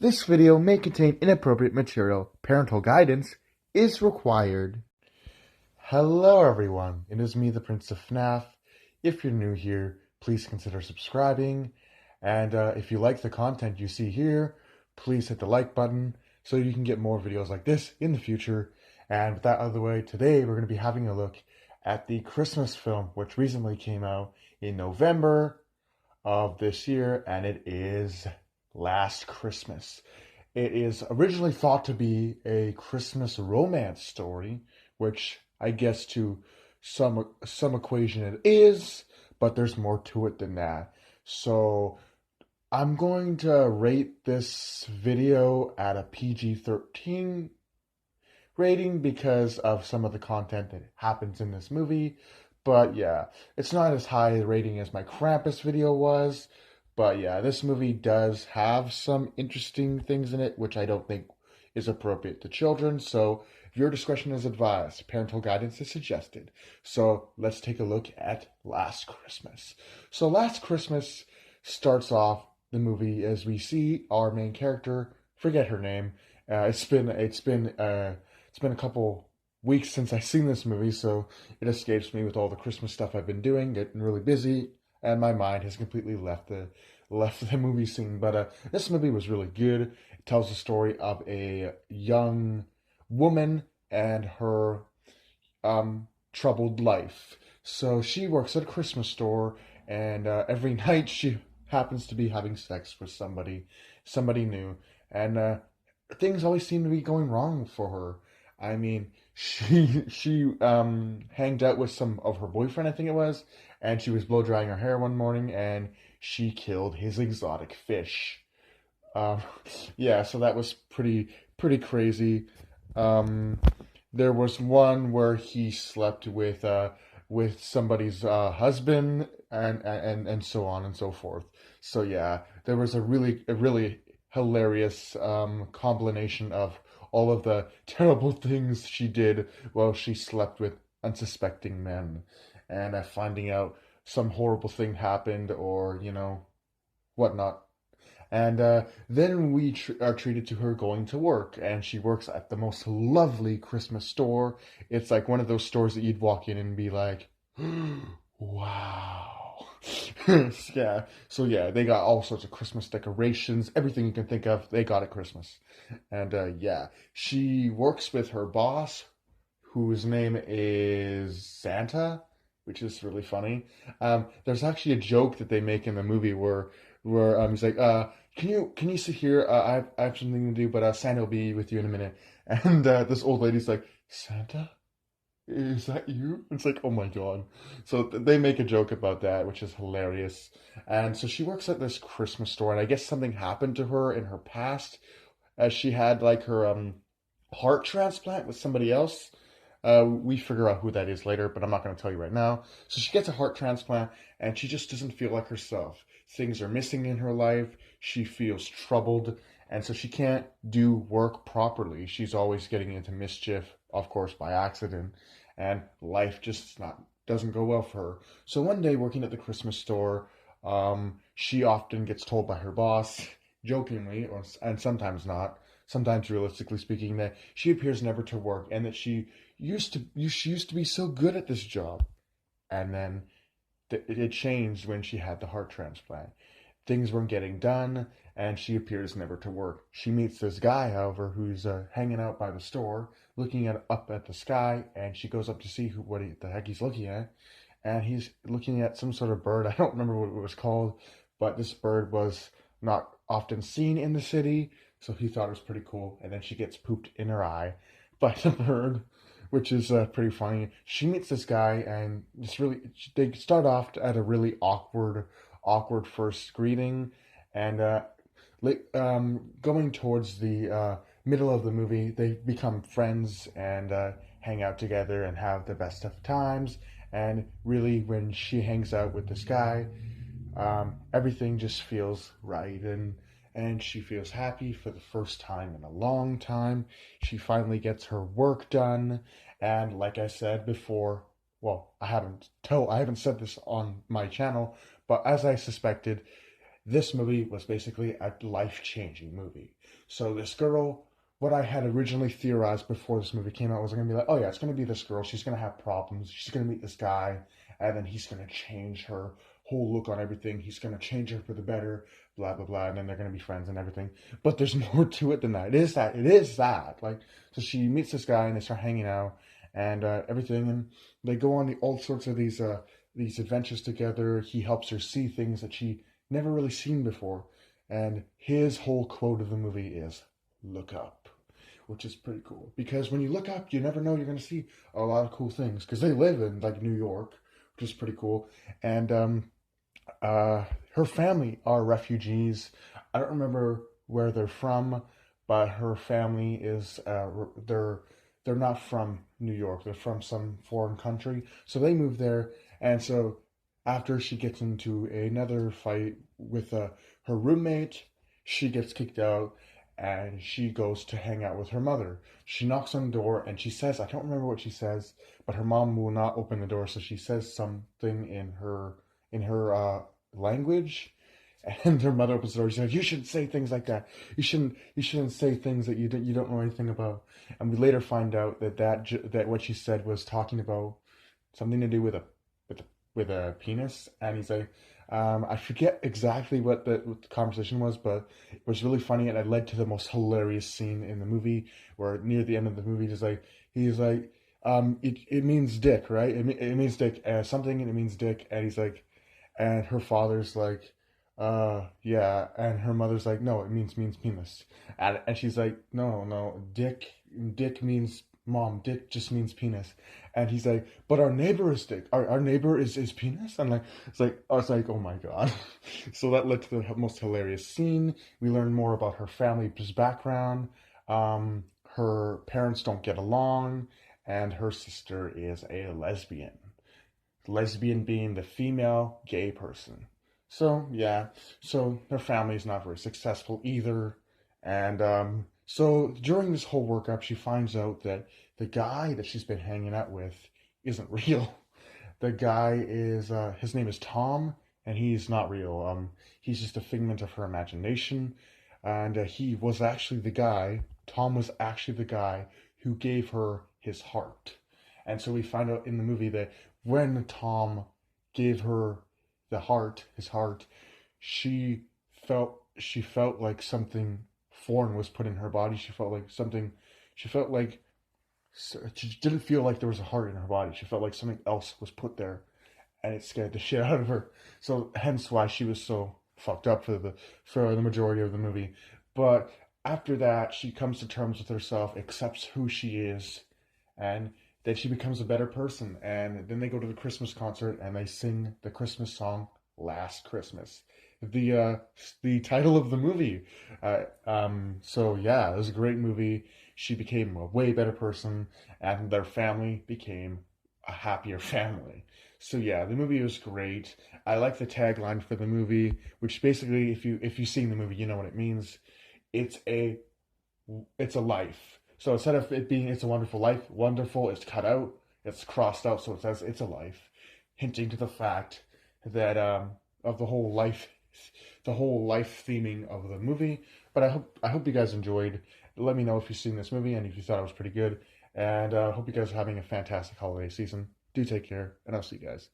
This video may contain inappropriate material. Parental guidance is required. Hello everyone, it is me, the Prince of FNAF. If you're new here, please consider subscribing. And if you like the content you see here, please hit the like button so you can get more videos like this in the future. And with that out of the way, today we're going to be having a look at the Christmas film, which recently came out in November of this year, and it is Last Christmas. It is originally thought to be a Christmas romance story, which I guess to some equation it is, but there's more to it than that. So I'm going to rate this video at a PG-13 rating because of some of the content that happens in this movie. But yeah, it's not as high a rating as my Krampus video was. But yeah, this movie does have some interesting things in it, which I don't think is appropriate to children. So your discretion is advised. Parental guidance is suggested. So let's take a look at Last Christmas. So Last Christmas starts off the movie as we see our main character, forget her name. It's been a couple weeks since I've seen this movie, so it escapes me with all the Christmas stuff I've been doing, getting really busy, and my mind has completely left the movie scene. But this movie was really good. It tells the story of a young woman and her troubled life. So she works at a Christmas store, and every night she happens to be having sex with somebody new, and things always seem to be going wrong for her. I mean, she hanged out with some of her boyfriend, I think it was, and she was blow drying her hair one morning, and she killed his exotic fish. Um, yeah, so that was pretty crazy. Um, there was one where he slept with somebody's husband, and so on and so forth. So yeah, there was a really hilarious combination of all of the terrible things she did while she slept with unsuspecting men, and finding out some horrible thing happened, or whatnot. And then we are treated to her going to work, and she works at the most lovely Christmas store. It's like one of those stores that you'd walk in and be like, wow. Yeah. So yeah, they got all sorts of Christmas decorations, everything you can think of, they got at Christmas. And yeah, she works with her boss, whose name is Santa, which is really funny. There's actually a joke that they make in the movie where he's like, can you sit here? I have something to do, but Santa will be with you in a minute. And this old lady's like, Santa? Is that you? It's like, oh my god. So they make a joke about that, which is hilarious. And so she works at this Christmas store, and I guess something happened to her in her past, as she had like her heart transplant with somebody else. We figure out who that is later, but I'm not going to tell you right now. So she gets a heart transplant, and she just doesn't feel like herself. Things are missing in her life. She feels troubled, and so she can't do work properly. She's always getting into mischief, of course, by accident, and life just not doesn't go well for her. So one day, working at the Christmas store, she often gets told by her boss, jokingly, and sometimes not, sometimes realistically speaking, that she appears never to work, and that she used to be so good at this job, and then it changed when she had the heart transplant. Things weren't getting done, and she appears never to work. She meets this guy, however, who's hanging out by the store, looking up at the sky, and she goes up to see the heck he's looking at, and he's looking at some sort of bird. I don't remember what it was called, but this bird was not often seen in the city, so he thought it was pretty cool. And then she gets pooped in her eye by the bird, which is pretty funny. She meets this guy, and they start off at a really awkward first greeting, and going towards the middle of the movie, they become friends and hang out together and have the best of times. And really, when she hangs out with this guy, everything just feels right, and she feels happy for the first time in a long time. She finally gets her work done, and like I said before, well, I haven't said this on my channel, but as I suspected, This movie was basically a life-changing movie. So this girl, what I had originally theorized before this movie came out was going to be like, oh yeah, it's going to be this girl. She's going to have problems. She's going to meet this guy, and then he's going to change her whole look on everything. He's going to change her for the better, blah blah blah, and then they're going to be friends and everything. But there's more to it than that. It is that. It is that. Like, so she meets this guy and they start hanging out and everything, and they go on all sorts of these adventures together. He helps her see things that she never really seen before. And his whole quote of the movie is "Look up," which is pretty cool because when you look up, you never know you're going to see a lot of cool things because they live in like New York, which is pretty cool. And her family are refugees. I don't remember where they're from, but her family is they're not from New York. They're from some foreign country, so they moved there. And so after she gets into another fight with her roommate, she gets kicked out and she goes to hang out with her mother. She knocks on the door and she says, I don't remember what she says, but her mom will not open the door, so she says something in her language. And her mother opens the door. She says, "You shouldn't say things like that. You shouldn't say things that you don't know anything about." And we later find out that what she said was talking about something to do with a, with a penis. And he's like, I forget exactly what the conversation was, but it was really funny, and it led to the most hilarious scene in the movie, where near the end of the movie, he's like, it means dick, right? It means dick, something, and it means dick, and he's like, and her father's like, yeah, and her mother's like, no, it means penis, and she's like, no, dick means mom, dick just means penis, and he's like, but our neighbor is dick, our neighbor is penis, and like, it's like, I was like, oh my god. So that led to the most hilarious scene. We learn more about her family's background. Her parents don't get along, and her sister is a lesbian. Lesbian being the female gay person. So yeah, so their family is not very successful either, and so during this whole workup, she finds out that the guy that she's been hanging out with isn't real. The guy is his name is Tom, and he's not real. He's just a figment of her imagination, and he was actually the guy. Tom was actually the guy who gave her his heart. And so we find out in the movie that when Tom gave her his heart, she felt like something foreign was put in her body. She felt like something. She felt like she didn't feel like there was a heart in her body. She felt like something else was put there, and it scared the shit out of her. So hence why she was so fucked up for the majority of the movie. But after that, she comes to terms with herself, accepts who she is, and then she becomes a better person. And then they go to the Christmas concert and they sing the Christmas song "Last Christmas," the title of the movie. So yeah, it was a great movie. She became a way better person, and their family became a happier family. So yeah, the movie was great. I like the tagline for the movie, which basically, if you've seen the movie, you know what it means. It's a it's a life. So instead of it being "It's a Wonderful Life," wonderful is cut out, it's crossed out, so it says "It's a Life," hinting to the fact that of the whole life theming of the movie. But I hope you guys enjoyed. Let me know if you've seen this movie and if you thought it was pretty good. And I hope you guys are having a fantastic holiday season. Do take care, and I'll see you guys